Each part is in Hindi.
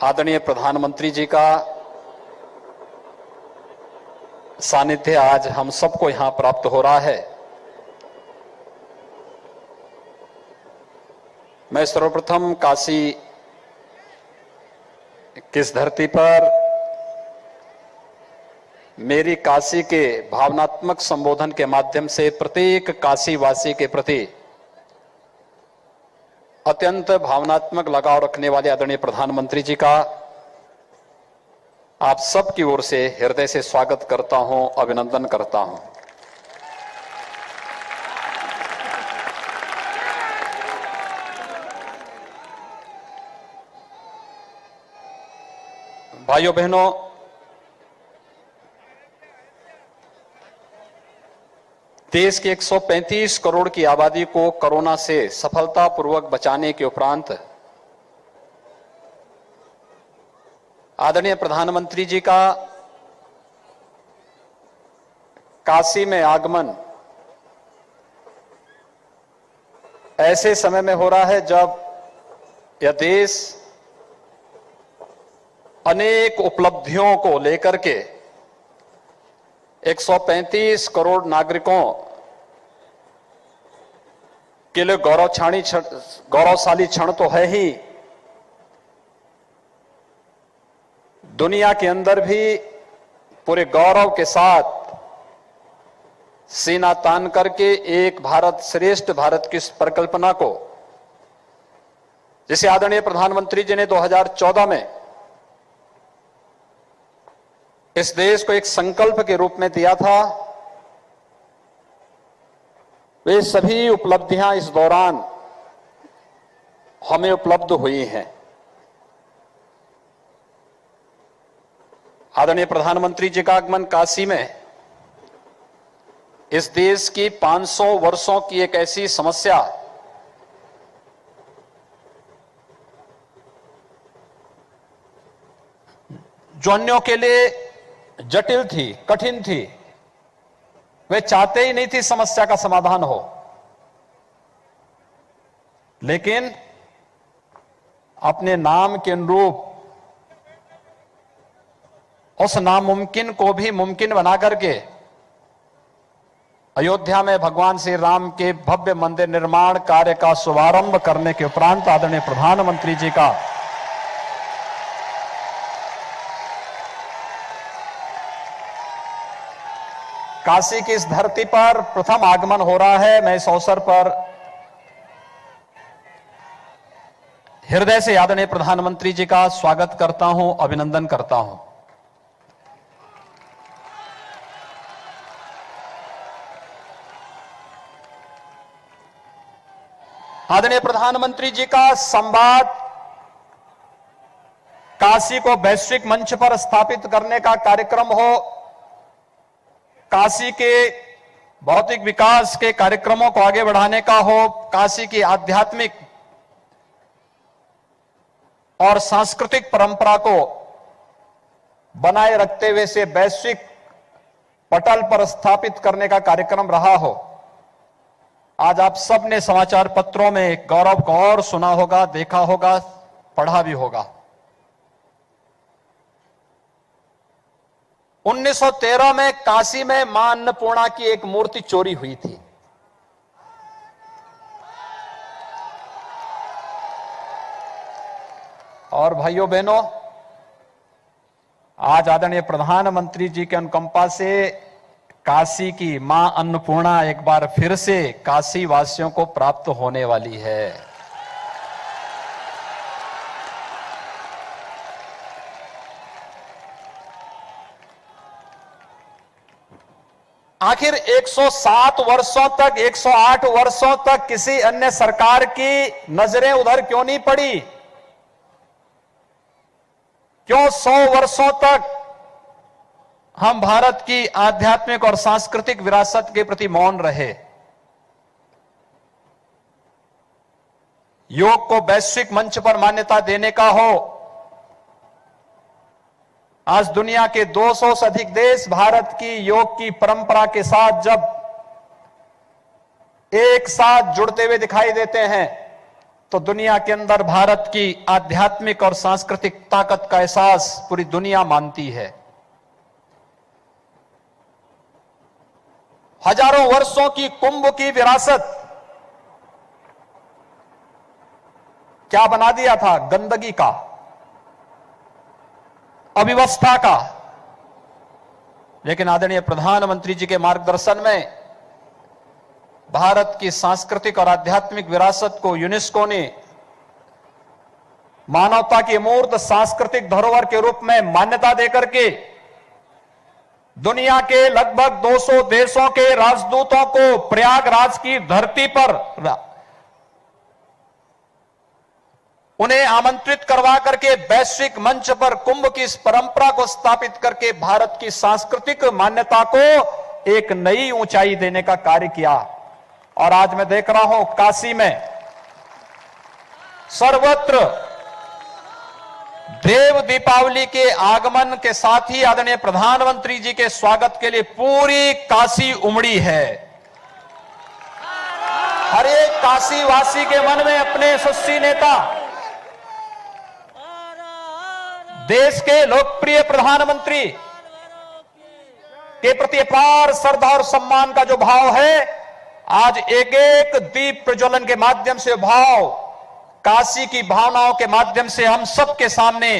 आदरणीय प्रधानमंत्री जी का सानिध्य आज हम सबको यहां प्राप्त हो रहा है। मैं सर्वप्रथम काशी किस धरती पर मेरी काशी के भावनात्मक संबोधन के माध्यम से प्रत्येक काशीवासी के प्रति अत्यंत भावनात्मक लगाव रखने वाले आदरणीय प्रधानमंत्री जी का आप सब की ओर से हृदय से स्वागत करता हूं, अभिनंदन करता हूं। भाइयों बहनों, देश के 135 करोड़ की आबादी को कोरोना से सफलतापूर्वक बचाने के उपरांत आदरणीय प्रधानमंत्री जी का काशी में आगमन ऐसे समय में हो रहा है जब यह देश अनेक उपलब्धियों को लेकर के 135 करोड़ नागरिकों के लिए गौरवशाली क्षण तो है ही, दुनिया के अंदर भी पूरे गौरव के साथ सीना तान करके एक भारत श्रेष्ठ भारत की परिकल्पना को, जिसे आदरणीय प्रधानमंत्री जी ने 2014 में इस देश को एक संकल्प के रूप में दिया था, वे सभी उपलब्धियां इस दौरान हमें उपलब्ध हुई हैं। आदरणीय प्रधानमंत्री जी का आगमन काशी में इस देश की 500 वर्षों की एक ऐसी समस्या जो अन्यों के लिए जटिल थी, कठिन थी, वे चाहते ही नहीं थी समस्या का समाधान हो, लेकिन अपने नाम के अनुरूप उस नामुमकिन को भी मुमकिन बना करके अयोध्या में भगवान श्री राम के भव्य मंदिर निर्माण कार्य का शुभारंभ करने के उपरांत आदरणीय प्रधानमंत्री जी का काशी की इस धरती पर प्रथम आगमन हो रहा है। मैं इस अवसर पर हृदय से आदरणीय प्रधानमंत्री जी का स्वागत करता हूं, अभिनंदन करता हूं। आदरणीय प्रधानमंत्री जी का संवाद काशी को वैश्विक मंच पर स्थापित करने का कार्यक्रम हो, काशी के भौतिक विकास के कार्यक्रमों को आगे बढ़ाने का हो, काशी की आध्यात्मिक और सांस्कृतिक परंपरा को बनाए रखते हुए से वैश्विक पटल पर स्थापित करने का कार्यक्रम रहा हो। आज आप सब ने समाचार पत्रों में गौरव को और सुना होगा, देखा होगा, पढ़ा भी होगा। 1913 में काशी में मां अन्नपूर्णा की एक मूर्ति चोरी हुई थी। और भाइयों बहनों, आज आदरणीय प्रधानमंत्री जी के अनुकंपा से काशी की मां अन्नपूर्णा एक बार फिर से काशी वासियों को प्राप्त होने वाली है। आखिर 107 वर्षों तक, 108 वर्षों तक किसी अन्य सरकार की नजरें उधर क्यों नहीं पड़ी? क्यों 100 वर्षों तक हम भारत की आध्यात्मिक और सांस्कृतिक विरासत के प्रति मौन रहे? योग को वैश्विक मंच पर मान्यता देने का हो, आज दुनिया के 200 से अधिक देश भारत की योग की परंपरा के साथ जब एक साथ जुड़ते हुए दिखाई देते हैं, तो दुनिया के अंदर भारत की आध्यात्मिक और सांस्कृतिक ताकत का एहसास पूरी दुनिया मानती है। हजारों वर्षों की कुंभ की विरासत क्या बना दिया था? गंदगी का, अव्यवस्था का। लेकिन आदरणीय प्रधानमंत्री जी के मार्गदर्शन में भारत की सांस्कृतिक और आध्यात्मिक विरासत को यूनेस्को ने मानवता की अमूर्त सांस्कृतिक धरोहर के रूप में मान्यता देकर के दुनिया के लगभग 200 देशों के राजदूतों को प्रयागराज की धरती पर उन्हें आमंत्रित करवा करके वैश्विक मंच पर कुंभ की इस परंपरा को स्थापित करके भारत की सांस्कृतिक मान्यता को एक नई ऊंचाई देने का कार्य किया। और आज मैं देख रहा हूं काशी में सर्वत्र देव दीपावली के आगमन के साथ ही आदरणीय प्रधानमंत्री जी के स्वागत के लिए पूरी काशी उमड़ी है। हर एक काशी वासी के मन में अपने यशस्वी नेता, देश के लोकप्रिय प्रधानमंत्री के प्रति अपार श्रद्धा और सम्मान का जो भाव है, आज एक एक दीप प्रज्वलन के माध्यम से भाव काशी की भावनाओं के माध्यम से हम सबके सामने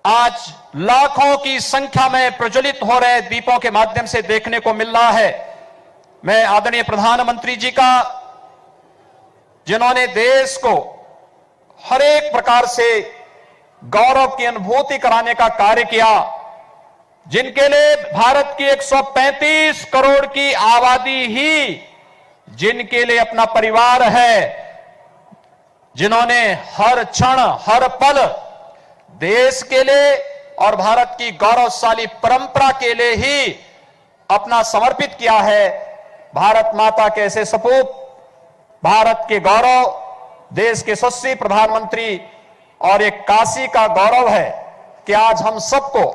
आज लाखों की संख्या में प्रज्वलित हो रहे दीपों के माध्यम से देखने को मिल रहा है। मैं आदरणीय प्रधानमंत्री जी का, जिन्होंने देश को हर एक प्रकार से गौरव की अनुभूति कराने का कार्य किया, जिनके लिए भारत की 135 करोड़ की आबादी ही जिनके लिए अपना परिवार है, जिन्होंने हर क्षण हर पल देश के लिए और भारत की गौरवशाली परंपरा के लिए ही अपना समर्पित किया है। भारत माता के ऐसे सपूत, भारत के गौरव, देश के यशस्वी प्रधानमंत्री और एक काशी का गौरव है कि आज हम सबको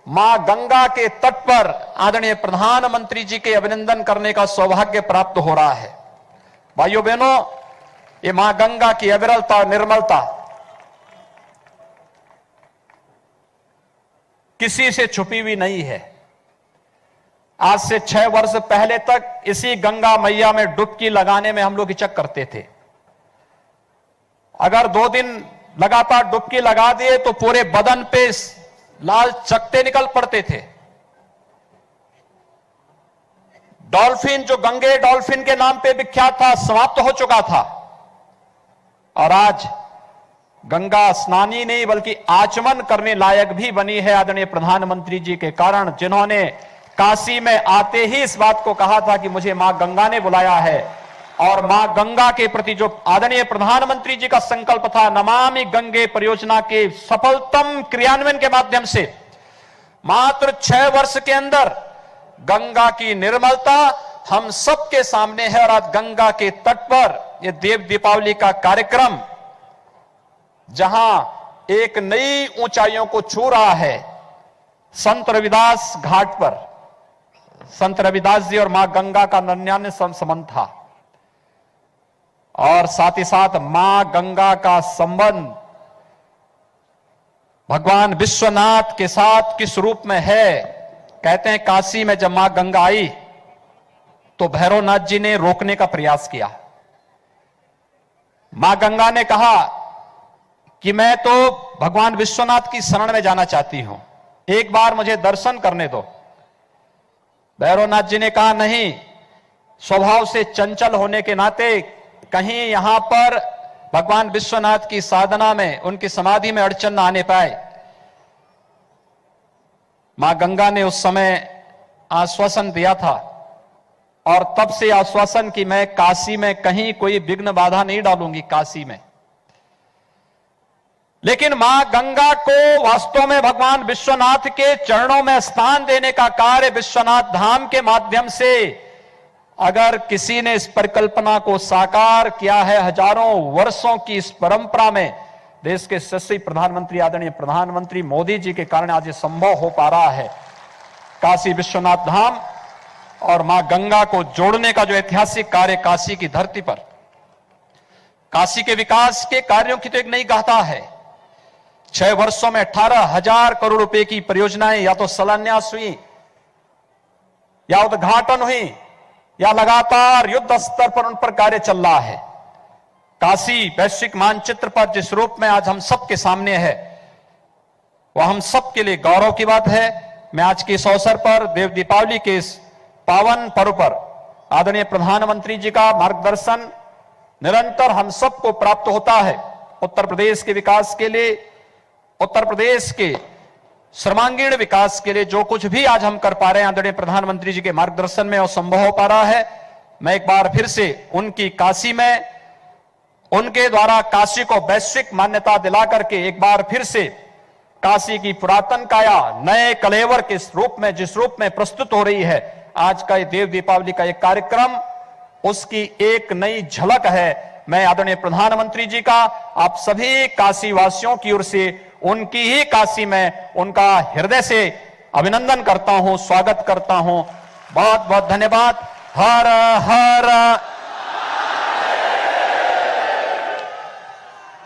मां गंगा के तट पर आदरणीय प्रधानमंत्री जी के अभिनंदन करने का सौभाग्य प्राप्त हो रहा है। भाइयों बहनों, ये मां गंगा की अविरलता और निर्मलता किसी से छुपी हुई नहीं है। आज से 6 वर्ष पहले तक इसी गंगा मैया में डुबकी लगाने में हम लोग हिचक करते थे। अगर 2 दिन लगातार डुबकी लगा दिए तो पूरे बदन पे लाल चकत्ते निकल पड़ते थे। डॉल्फिन, जो गंगे डॉल्फिन के नाम पे विख्यात था, समाप्त हो चुका था। और आज गंगा स्नानी नहीं बल्कि आचमन करने लायक भी बनी है आदरणीय प्रधानमंत्री जी के कारण, जिन्होंने काशी में आते ही इस बात को कहा था कि मुझे मां गंगा ने बुलाया है। और मां गंगा के प्रति जो आदरणीय प्रधानमंत्री जी का संकल्प था, नमामि गंगे परियोजना के सफलतम क्रियान्वयन के माध्यम से मात्र 6 वर्ष के अंदर गंगा की निर्मलता हम सबके सामने है। और आज गंगा के तट पर यह देव दीपावली का कार्यक्रम जहां एक नई ऊंचाइयों को छू रहा है, संत रविदास घाट पर संत रविदास जी और मां गंगा का 99 संबंध था। और साथ ही साथ मां गंगा का संबंध भगवान विश्वनाथ के साथ किस रूप में है। कहते हैं काशी में जब मां गंगा आई तो भैरवनाथ जी ने रोकने का प्रयास किया। मां गंगा ने कहा कि मैं तो भगवान विश्वनाथ की शरण में जाना चाहती हूं, एक बार मुझे दर्शन करने दो। भैरवनाथ जी ने कहा नहीं, स्वभाव से चंचल होने के नाते कहीं यहां पर भगवान विश्वनाथ की साधना में, उनकी समाधि में अड़चन न आने पाए। मां गंगा ने उस समय आश्वासन दिया था और तब से आश्वासन कि मैं काशी में कहीं कोई विघ्न बाधा नहीं डालूंगी काशी में। लेकिन मां गंगा को वास्तव में भगवान विश्वनाथ के चरणों में स्थान देने का कार्य विश्वनाथ धाम के माध्यम से अगर किसी ने इस परिकल्पना को साकार किया है, हजारों वर्षों की इस परंपरा में देश के यशस्वी प्रधानमंत्री आदरणीय प्रधानमंत्री मोदी जी के कारण आज ये संभव हो पा रहा है। काशी विश्वनाथ धाम और मां गंगा को जोड़ने का जो ऐतिहासिक कार्य काशी की धरती पर काशी के विकास के कार्यों की तो एक नई गाथा है। 6 वर्षों में 18,000 करोड़ रुपए की परियोजनाएं या तो शिलान्यास हुई, या उद्घाटन हुई, या लगातार युद्ध स्तर पर उन पर कार्य चल रहा है। काशी वैश्विक मानचित्र पर जिस रूप में आज हम सबके सामने है, वह हम सबके लिए गौरव की बात है। मैं आज के इस अवसर पर देव दीपावली के इस पावन पर्व पर आदरणीय प्रधानमंत्री जी का मार्गदर्शन निरंतर हम सबको प्राप्त होता है। उत्तर प्रदेश के विकास के लिए, उत्तर प्रदेश के सर्वांगीण विकास के लिए जो कुछ भी आज हम कर पा रहे हैं, आदरणीय प्रधानमंत्री जी के मार्गदर्शन में और संभव हो पा रहा है। मैं एक बार फिर से उनकी काशी में, उनके द्वारा काशी को वैश्विक मान्यता दिला करके एक बार फिर से काशी की पुरातन काया नए कलेवर के रूप में, जिस रूप में प्रस्तुत हो रही है, आज का ये देव दीपावली का एक कार्यक्रम उसकी एक नई झलक है। मैं आदरणीय प्रधानमंत्री जी का आप सभी काशी वासियों की ओर से उनकी ही काशी में उनका हृदय से अभिनंदन करता हूं, स्वागत करता हूं। बहुत बहुत धन्यवाद। हर हर